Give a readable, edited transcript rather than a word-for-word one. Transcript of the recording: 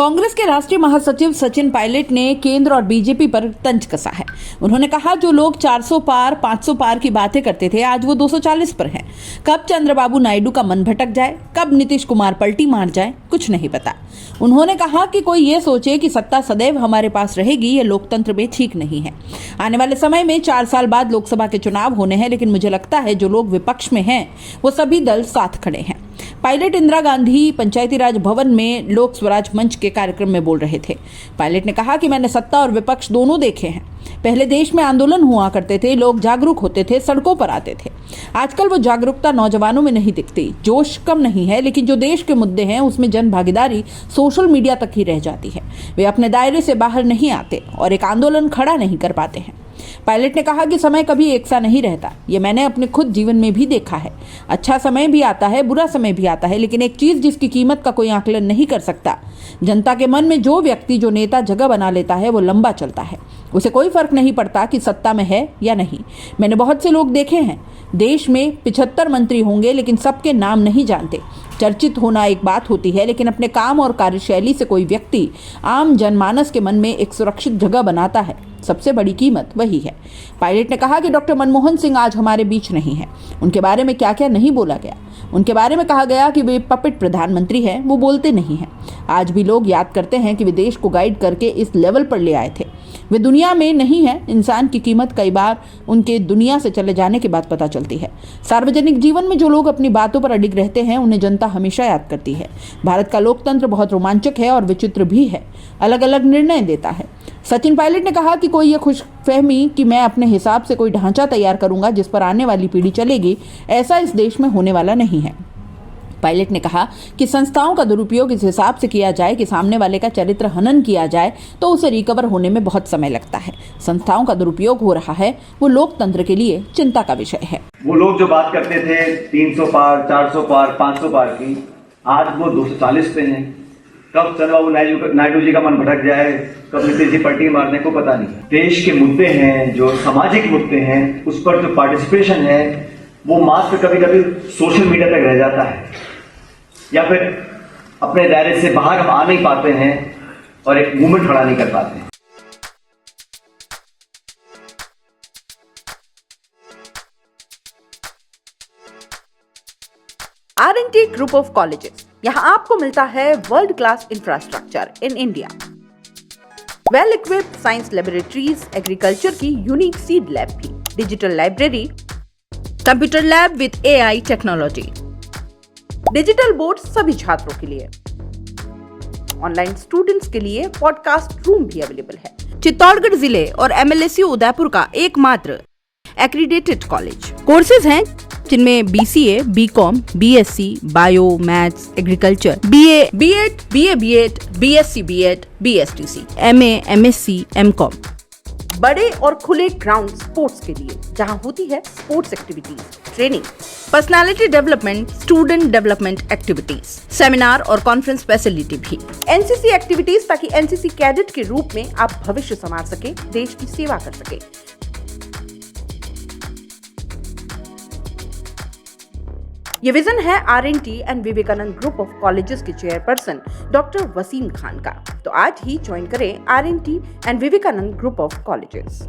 कांग्रेस के राष्ट्रीय महासचिव सचिन पायलट ने केंद्र और बीजेपी पर तंज कसा है। उन्होंने कहा जो लोग 400 पार 500 पार की बातें करते थे आज वो 240 पर हैं। कब चंद्रबाबू नायडू का मन भटक जाए, कब नीतीश कुमार पलटी मार जाए, कुछ नहीं पता। उन्होंने कहा कि कोई ये सोचे कि सत्ता सदैव हमारे पास रहेगी, ये लोकतंत्र में ठीक नहीं है। आने वाले समय में 4 साल बाद लोकसभा के चुनाव होने हैं, लेकिन मुझे लगता है जो लोग विपक्ष में हैं वो सभी दल साथ खड़े हैं। पायलट इंदिरा गांधी पंचायती राज भवन में लोक स्वराज मंच के कार्यक्रम में बोल रहे थे। पायलट ने कहा कि मैंने सत्ता और विपक्ष दोनों देखे हैं। पहले देश में आंदोलन हुआ करते थे, लोग जागरूक होते थे, सड़कों पर आते थे। आजकल वो जागरूकता नौजवानों में नहीं दिखती, जोश कम नहीं है, लेकिन जो देश के मुद्दे हैं उसमें जन भागीदारी सोशल मीडिया तक ही रह जाती है। वे अपने दायरे से बाहर नहीं आते और एक आंदोलन खड़ा नहीं कर पाते हैं। पायलट ने कहा कि समय कभी एक सा नहीं रहता, ये मैंने अपने खुद जीवन में भी देखा है। अच्छा समय भी आता है, बुरा समय भी आता है, लेकिन एक चीज जिसकी कीमत का कोई आकलन नहीं कर सकता, जनता के मन में जो व्यक्ति जो नेता जगह बना लेता है वो लंबा चलता है। उसे कोई फर्क नहीं पड़ता कि सत्ता में है या नहीं। मैंने बहुत से लोग देखे हैं, देश में 75 मंत्री होंगे लेकिन सबके नाम नहीं जानते। चर्चित होना एक बात होती है, लेकिन अपने काम और कार्यशैली से कोई व्यक्ति आम जनमानस के मन में एक सुरक्षित जगह बनाता है, सबसे बड़ी कीमत वही है। पायलट ने कहा कि डॉक्टर मनमोहन सिंह आज हमारे बीच नहीं है। उनके बारे में क्या क्या नहीं बोला गया। उनके बारे में कहा गया कि वे पपेट प्रधानमंत्री हैं, वो बोलते नहीं हैं। आज भी लोग याद करते हैं कि वे देश को गाइड करके इस लेवल पर ले आए थे। वे दुनिया में नहीं है। इंसान की कीमत कई बार उनके दुनिया से चले जाने के बाद पता चलती है। सार्वजनिक जीवन में जो लोग अपनी बातों पर अडिग रहते हैं उन्हें जनता हमेशा याद करती है। भारत का लोकतंत्र बहुत रोमांचक है और विचित्र भी है, अलग अलग निर्णय देता है। सचिन पायलट ने कहा कि कोई ये खुशफहमी कि मैं अपने हिसाब से कोई ढांचा तैयार करूंगा जिस पर आने वाली पीढ़ी चलेगी, ऐसा इस देश में होने वाला नहीं है। पायलट ने कहा कि संस्थाओं का दुरुपयोग इस हिसाब से किया जाए कि सामने वाले का चरित्र हनन किया जाए तो उसे रिकवर होने में बहुत समय लगता है। संस्थाओं का दुरुपयोग हो रहा है, वो लोकतंत्र के लिए चिंता का विषय है। वो लोग जो बात करते थे 300 पार 400 पार 500 पार की, आज वो 240 पे हैं। कब चंद्रबाबू नायडू जी का मन भटक जाए, कब नीतीश जी पलटी मारने को पता नहीं। देश के मुद्दे हैं, जो सामाजिक मुद्दे हैं, उस पर जो पार्टिसिपेशन है वो मात्र कभी कभी सोशल मीडिया तक रह जाता है, या फिर अपने दायरे से बाहर हम आ नहीं पाते हैं और एक मूवमेंट खड़ा नहीं कर पाते हैं। R&T ग्रुप ऑफ कॉलेजेस, यहाँ आपको मिलता है world class infrastructure in India, well equipped science laboratories, agriculture की यूनिक सीड लैब भी, digital library, computer lab with AI technology, digital board सभी छात्रों के लिए, ऑनलाइन स्टूडेंट्स के लिए पॉडकास्ट रूम भी अवेलेबल है। चित्तौड़गढ़ जिले और MLSU उदयपुर का एकमात्र एक्रीडेटेड कॉलेज। कोर्सेज हैं जिनमें BCA, BCom, BSc, bio, maths, agriculture, BA, B.Ed, BA, B.Ed, BSc, B.Ed, BSTC, MA, MSc, MCom। बड़े और खुले ग्राउंड स्पोर्ट्स के लिए, जहां होती है sports activities, training, personality development, student development activities, seminar और कॉन्फ्रेंस फैसिलिटी भी, NCC एक्टिविटीज, ताकि NCC कैडेट के रूप में आप भविष्य संवार सके, देश की सेवा कर सके। ये विजन है R&T and Vivekananda group of colleges के चेयरपर्सन डॉक्टर वसीम खान का। तो आज ही ज्वाइन करें R&T and Vivekananda group of colleges.